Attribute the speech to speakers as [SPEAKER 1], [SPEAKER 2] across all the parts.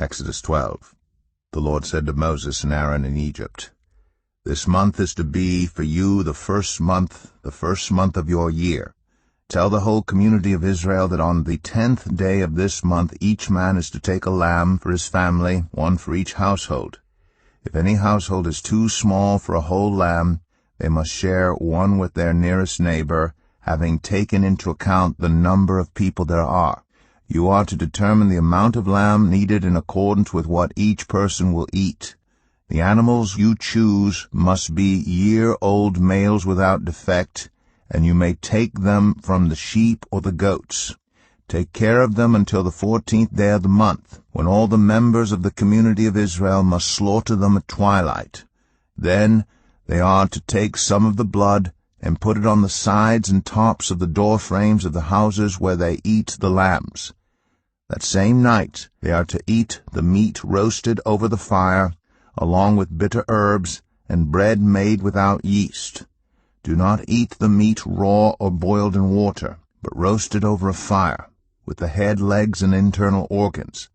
[SPEAKER 1] Exodus 12. The Lord said to Moses and Aaron in Egypt, "This month is to be for you the first month of your year. Tell the whole community of Israel that on the 10th day of this month each man is to take a lamb for his family, one for each household. If any household is too small for a whole lamb, they must share one with their nearest neighbor, having taken into account the number of people there are. You are to determine the amount of lamb needed in accordance with what each person will eat. The animals you choose must be year-old males without defect, and you may take them from the sheep or the goats. Take care of them until the 14th day of the month, when all the members of the community of Israel must slaughter them at twilight. Then they are to take some of the blood and put it on the sides and tops of the door frames of the houses where they eat the lambs. That same night they are to eat the meat roasted over the fire, along with bitter herbs and bread made without yeast. Do not eat the meat raw or boiled in water, but roast it over a fire, with the head, legs, and internal organs.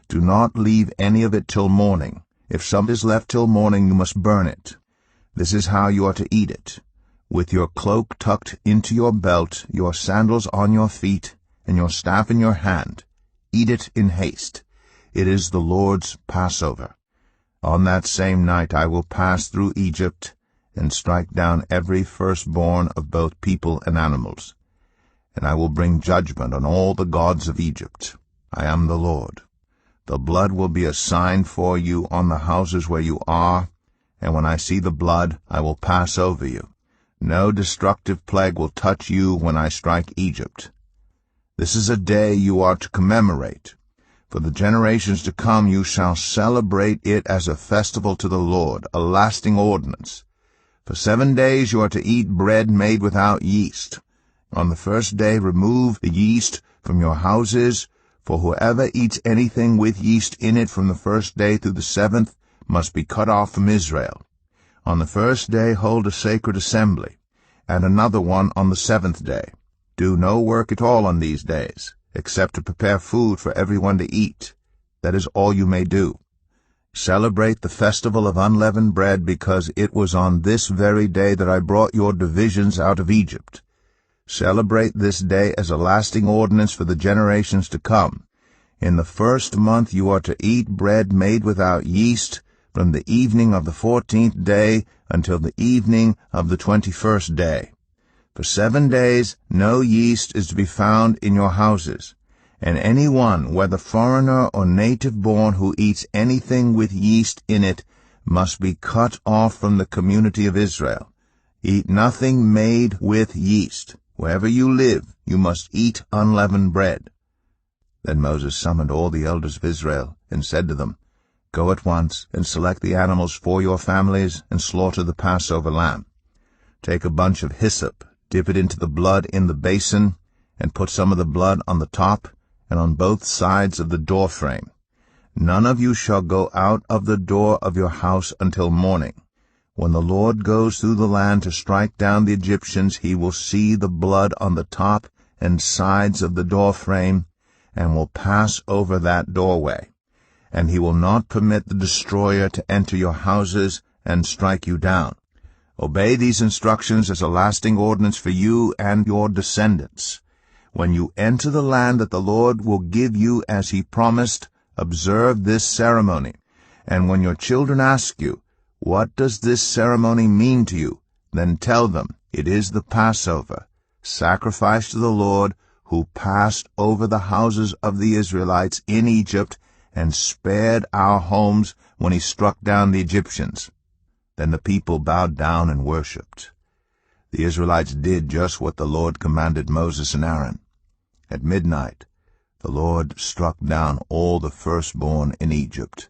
[SPEAKER 1] Do not leave any of it till morning. If some is left till morning, you must burn it. This is how you are to eat it: with your cloak tucked into your belt, your sandals on your feet, and your staff in your hand. Eat it in haste. It is the Lord's Passover. On that same night I will pass through Egypt and strike down every firstborn of both people and animals. And I will bring judgment on all the gods of Egypt. I am the Lord. The blood will be a sign for you on the houses where you are, and when I see the blood, I will pass over you. No destructive plague will touch you when I strike Egypt. This is a day you are to commemorate. For the generations to come you shall celebrate it as a festival to the Lord, a lasting ordinance. For 7 days you are to eat bread made without yeast. On the first day remove the yeast from your houses, for whoever eats anything with yeast in it from the first day through the 7th must be cut off from Israel. On the first day hold a sacred assembly, and another one on the 7th day. Do no work at all on these days, except to prepare food for everyone to eat. That is all you may do. Celebrate the festival of unleavened bread, because it was on this very day that I brought your divisions out of Egypt. Celebrate this day as a lasting ordinance for the generations to come. In the first month you are to eat bread made without yeast, from the evening of the 14th day until the evening of the 21st day. For 7 days no yeast is to be found in your houses, and anyone, whether foreigner or native-born, who eats anything with yeast in it must be cut off from the community of Israel. Eat nothing made with yeast. Wherever you live, you must eat unleavened bread." Then Moses summoned all the elders of Israel and said to them, "Go at once and select the animals for your families and slaughter the Passover lamb. Take a bunch of hyssop, dip it into the blood in the basin, and put some of the blood on the top and on both sides of the doorframe. None of you shall go out of the door of your house until morning. When the Lord goes through the land to strike down the Egyptians, he will see the blood on the top and sides of the doorframe, and will pass over that doorway. And he will not permit the destroyer to enter your houses and strike you down. Obey these instructions as a lasting ordinance for you and your descendants. When you enter the land that the Lord will give you as he promised, observe this ceremony. And when your children ask you, 'What does this ceremony mean to you?' then tell them, 'It is the Passover, sacrificed to the Lord, who passed over the houses of the Israelites in Egypt and spared our homes when he struck down the Egyptians.'" Then the people bowed down and worshipped. The Israelites did just what the Lord commanded Moses and Aaron. At midnight the Lord struck down all the firstborn in Egypt,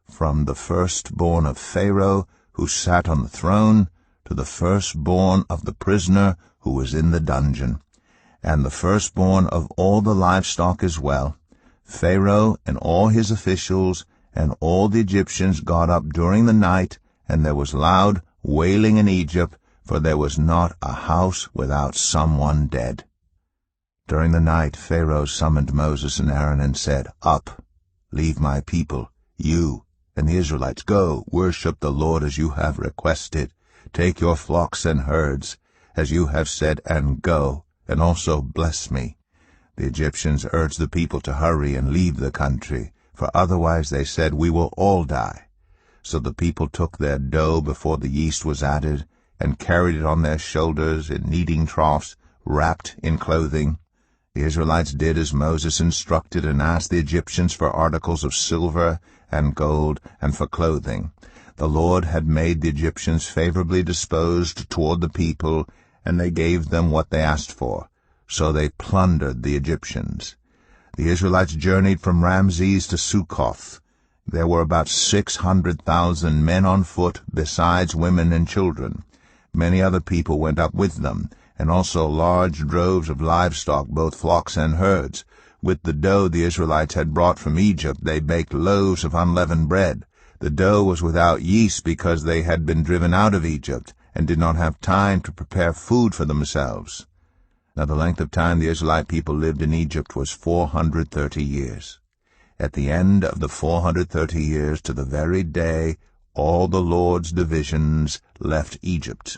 [SPEAKER 1] from the firstborn of Pharaoh, who sat on the throne, to the firstborn of the prisoner who was in the dungeon, and the firstborn of all the livestock as well. Pharaoh and all his officials and all the Egyptians got up during the night, and there was loud wailing in Egypt, for there was not a house without someone dead. During the night Pharaoh summoned Moses and Aaron and said, "Up, Leave my people, you and the Israelites. Go, worship the Lord as you have requested. Take your flocks and herds, as you have said, and go, and also bless me." The Egyptians urged the people to hurry and leave the country, for otherwise, they said, "we will all die." So the people took their dough before the yeast was added, and carried it on their shoulders in kneading troughs, wrapped in clothing. The Israelites did as Moses instructed, and asked the Egyptians for articles of silver and gold, and for clothing. The Lord had made the Egyptians favorably disposed toward the people, and they gave them what they asked for. So they plundered the Egyptians. The Israelites journeyed from Ramses to Succoth. There were about 600,000 men on foot, besides women and children. Many other people went up with them, and also large droves of livestock, both flocks and herds. With the dough the Israelites had brought from Egypt, they baked loaves of unleavened bread. The dough was without yeast because they had been driven out of Egypt, and did not have time to prepare food for themselves. Now the length of time the Israelite people lived in Egypt was 430 years. At the end of the 430 years, to the very day, all the Lord's divisions left Egypt,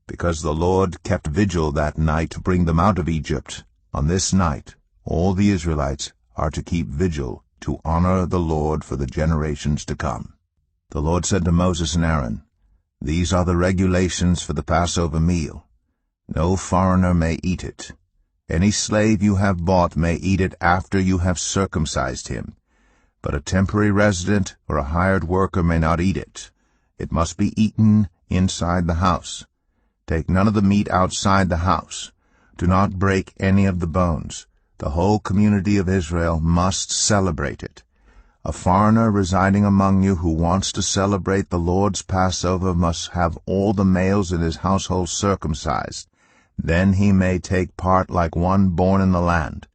[SPEAKER 1] because the Lord kept vigil that night to bring them out of Egypt. On this night all the Israelites are to keep vigil to honor the Lord for the generations to come. The Lord said to Moses and Aaron, "These are the regulations for the Passover meal. No foreigner may eat it. Any slave you have bought may eat it after you have circumcised him, but a temporary resident or a hired worker may not eat it. It must be eaten inside the house. Take none of the meat outside the house. Do not break any of the bones. The whole community of Israel must celebrate it. A foreigner residing among you who wants to celebrate the Lord's Passover must have all the males in his household circumcised. Then he may take part like one born in the land.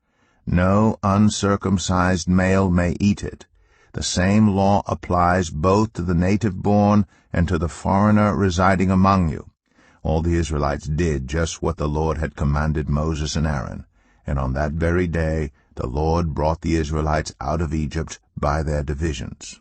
[SPEAKER 1] No uncircumcised male may eat it. The same law applies both to the native-born and to the foreigner residing among you." All the Israelites did just what the Lord had commanded Moses and Aaron, and on that very day the Lord brought the Israelites out of Egypt by their divisions.